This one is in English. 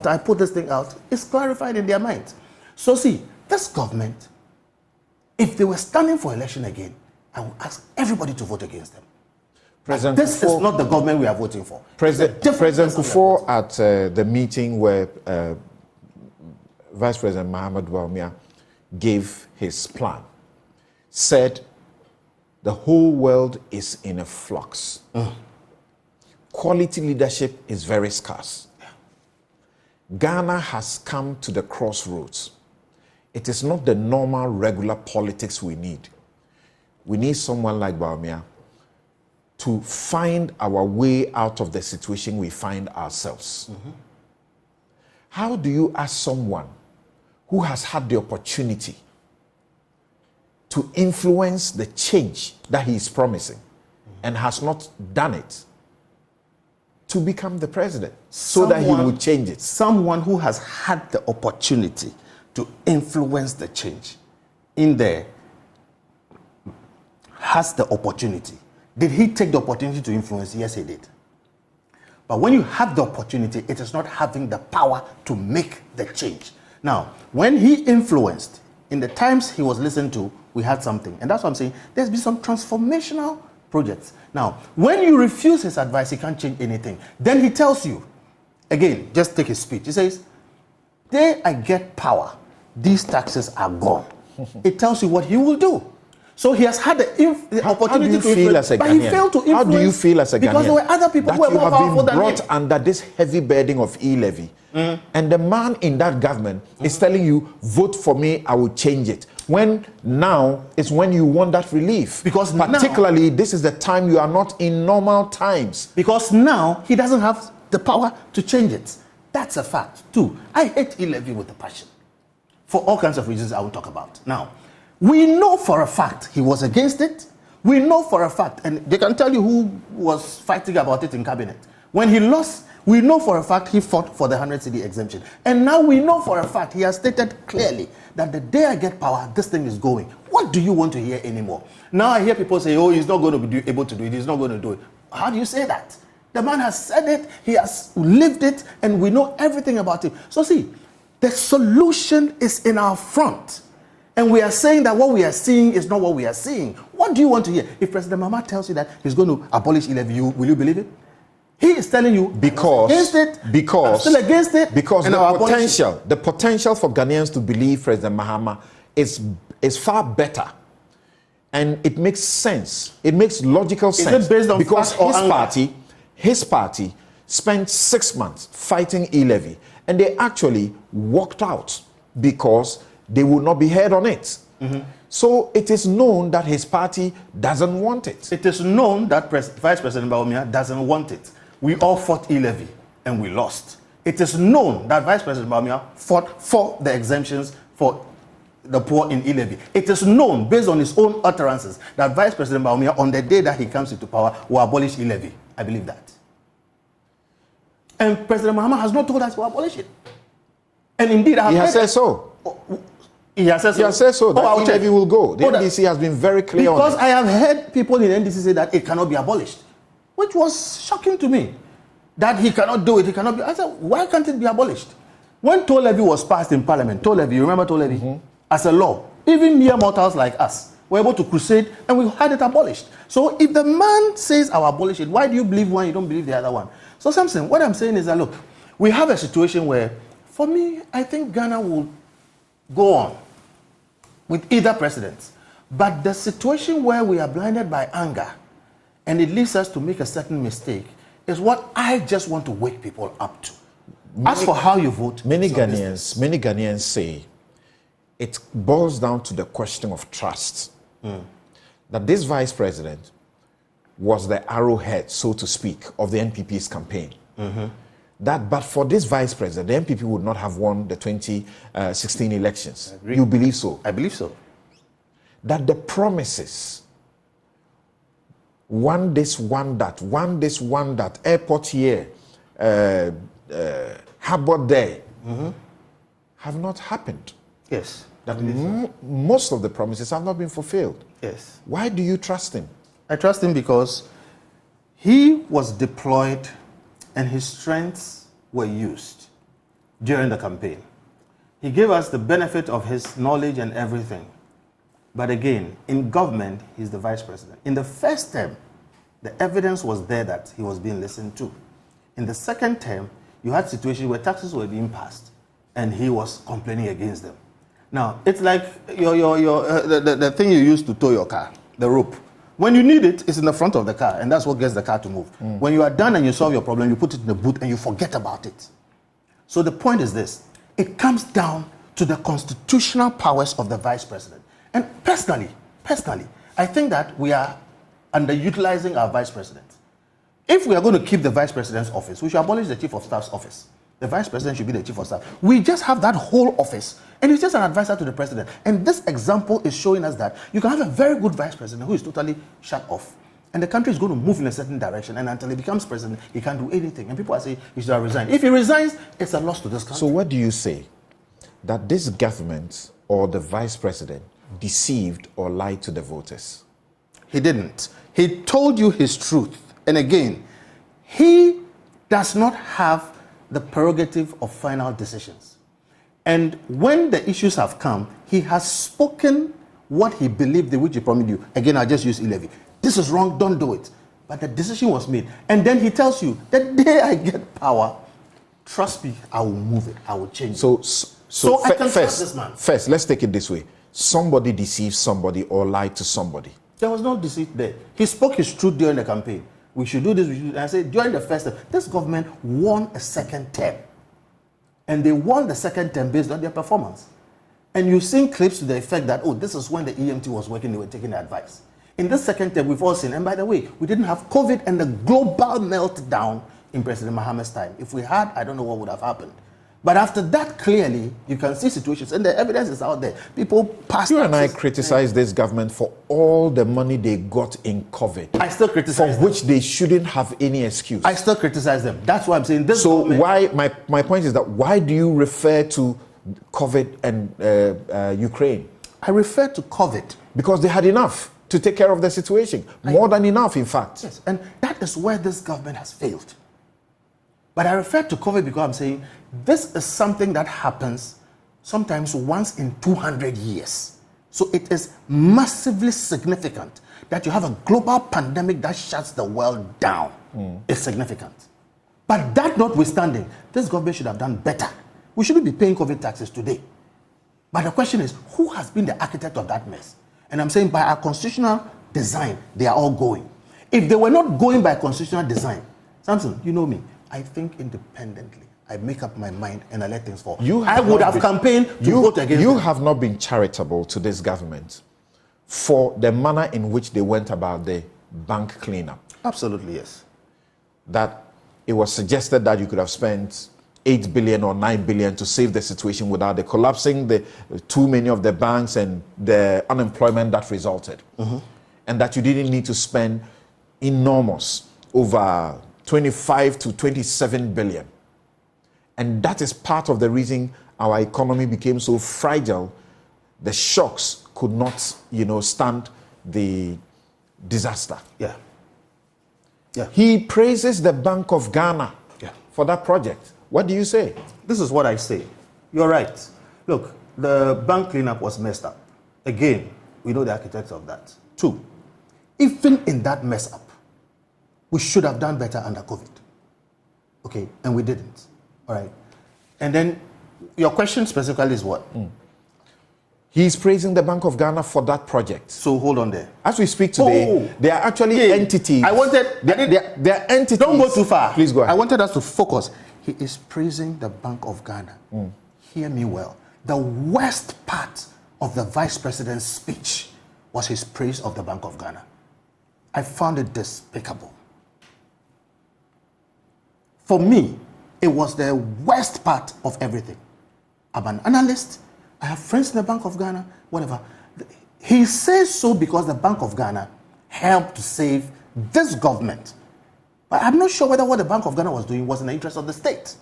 I put this thing out, it's clarified in their minds. So see, this government, if they were standing for election again, I would ask everybody to vote against them. This is not the government we are voting for. President Kufuor at the meeting where Vice President Mohamed Bawumia gave his plan, said the whole world is in a flux. Quality leadership is very scarce. Ghana has come to the crossroads. It is not the normal, regular politics we need. We need someone like Bawumia to find our way out of the situation we find ourselves. How do you ask someone who has had the opportunity to influence the change that he is promising and has not done it to become the president so that he would change it? Someone who has had the opportunity to influence the change in there has the opportunity. Did he take the opportunity to influence? Yes, he did. But when you have the opportunity, it is not having the power to make the change. Now, when he influenced, in the times he was listened to, we had something. And that's what I'm saying. There's been some transformational projects. Now, when you refuse his advice, he can't change anything. Then he tells you, again, just take his speech. He says, day I get power, these taxes are gone. It tells you what he will do. So he has had the opportunity to influence, but he failed to influence. How do you feel as a Ghanaian? Because there were other people who were more powerful than him. That you have been brought under this heavy burden of E-levy. And the man in that government is telling you, vote for me, I will change it. When now is when you want that relief. Because particularly, this is the time you are not in normal times. Because now he doesn't have the power to change it. That's a fact, too. I hate E-levy with a passion. For all kinds of reasons I will talk about. Now, we know for a fact he was against it. We know for a fact, and they can tell you who was fighting about it in cabinet. When he lost, we know for a fact he fought for the 100 cedi exemption. And now we know for a fact he has stated clearly that the day I get power, this thing is going. What do you want to hear anymore? Now I hear people say, oh, he's not going to be able to do it. He's not going to do it. How do you say that? The man has said it, he has lived it, and we know everything about him. So see, the solution is in our front. And we are saying that what we are seeing is not what we are seeing. What do you want to hear? If President Mahama tells you that he's going to abolish E-levy, will you believe it? He is telling you because against it, I'm still against it. Because the potential for Ghanaians to believe President Mahama is far better. And it makes sense. It makes logical sense. Is it based on because fact or anger? his party spent 6 months fighting E-levy, and they actually walked out because they will not be heard on it. So it is known that his party doesn't want it. It is known that Vice President Bawumia doesn't want it. We all fought E-levy and we lost. It is known that Vice President Bawumia fought for the exemptions for the poor in E-levy. It is known, based on his own utterances, that Vice President Bawumia, on the day that he comes into power, will abolish E-levy. I believe that. And President Mahama has not told us to abolish it. And indeed, he has said so. He has said so. He has said so. That E-levy will go. The NDC has been very clear on it. Because I have heard people in the NDC say that it cannot be abolished, which was shocking to me. That he cannot do it. He cannot be. I said, why can't it be abolished? When toll levy was passed in Parliament, toll levy, you remember toll levy? As a law, even mere mortals like us were able to crusade, and we had it abolished. So if the man says I'll abolish it, why do you believe one, you don't believe the other one? So Samson, what I'm saying is that, look, we have a situation where, for me, I think Ghana will go on with either president. But the situation where we are blinded by anger and it leads us to make a certain mistake is what I just want to wake people up to. As for how you vote, many Ghanaians say it boils down to the question of trust. That this vice president was the arrowhead, so to speak, of the NPP's campaign. That, but for this vice president, the NPP would not have won the 2016 elections. You believe so? I believe so. That the promises, one this, one that, airport here, harbor there, have not happened. Yes. That most of the promises have not been fulfilled. Yes. Why do you trust him? I trust him because he was deployed and his strengths were used. during the campaign. He gave us the benefit of his knowledge and everything. But again, in government, he's the vice president. In the first term, the evidence was there that he was being listened to. In the second term, you had situations where taxes were being passed and he was complaining against them. Now, it's like the thing you use to tow your car, the rope. When you need it, it's in the front of the car, and that's what gets the car to move. When you are done and you solve your problem, you put it in the boot and you forget about it. So the point is this. It comes down to the constitutional powers of the vice president. And personally, I think that we are underutilizing our vice president. If we are going to keep the vice president's office, we should abolish the chief of staff's office. The vice president should be the chief of staff. We just have that whole office, and he's just an advisor to the president. And this example is showing us that you can have a very good vice president who is totally shut off. And the country is going to move in a certain direction, and until he becomes president, he can't do anything. And people are saying he should have resigned. If he resigns, it's a loss to this country. So what do you say? That this government or the vice president deceived or lied to the voters? He didn't. He told you his truth. And again, he does not have the prerogative of final decisions. And when the issues have come, he has spoken what he believed, which he promised you. Again, I'll just use E-levy. This is wrong, don't do it. But the decision was made. And then he tells you, the day I get power, trust me, I will move it, I will change it. So I can trust this man. First, let's take it this way. Somebody deceived somebody or lied to somebody. There was no deceit there. He spoke his truth during the campaign. We should do this, we should do that. And I said, during the first term, this government won a second term. And they won the second term based on their performance. And you've seen clips to the effect that, oh, this is when the EMT was working, they were taking the advice. In this second term, we've all seen, and by the way, we didn't have COVID and the global meltdown in President Mohammed's time. If we had, I don't know what would have happened. But after that, clearly, you can see situations, and the evidence is out there. People pass. You and I criticize this government for all the money they got in COVID. I still criticize them. For which they shouldn't have any excuse. I still criticize them. That's why I'm saying this. So why, my point is that why do you refer to COVID and Ukraine? I refer to COVID. Because they had enough to take care of the situation. More than enough, in fact. Yes, and that is where this government has failed. But I refer to COVID because I'm saying this is something that happens sometimes once in 200 years. So it is massively significant that you have a global pandemic that shuts the world down. It's significant. But that notwithstanding, this government should have done better. We shouldn't be paying COVID taxes today. But the question is, who has been the architect of that mess? And I'm saying by our constitutional design, they are all going. If they were not going by constitutional design, Samson, you know me, I think independently. I make up my mind and I let things fall. I would have campaigned to vote against You them. have not been charitable to this government for the manner in which they went about the bank cleanup. Absolutely, yes. That it was suggested that you could have spent 8 billion or 9 billion to save the situation without the collapsing too many of the banks and the unemployment that resulted. And that you didn't need to spend enormous, over 25 to 27 billion. And that is part of the reason our economy became so fragile. The shocks could not, stand the disaster. Yeah. He praises the Bank of Ghana for that project. What do you say? This is what I say. You're right. Look, the bank cleanup was messed up. Again, we know the architects of that. 2, even in that mess up, we should have done better under COVID. Okay, and we didn't. All right. And then your question specifically is what? He's praising the Bank of Ghana for that project. So hold on there. As we speak today, they are actually entities. They are entities. Don't go too far. Please go ahead. I wanted us to focus. He is praising the Bank of Ghana. Hear me well. The worst part of the vice president's speech was his praise of the Bank of Ghana. I found it despicable. For me, it was the worst part of everything. I'm an analyst. I have friends in the Bank of Ghana, whatever. He says so because the Bank of Ghana helped to save this government. But I'm not sure whether what the Bank of Ghana was doing was in the interest of the state.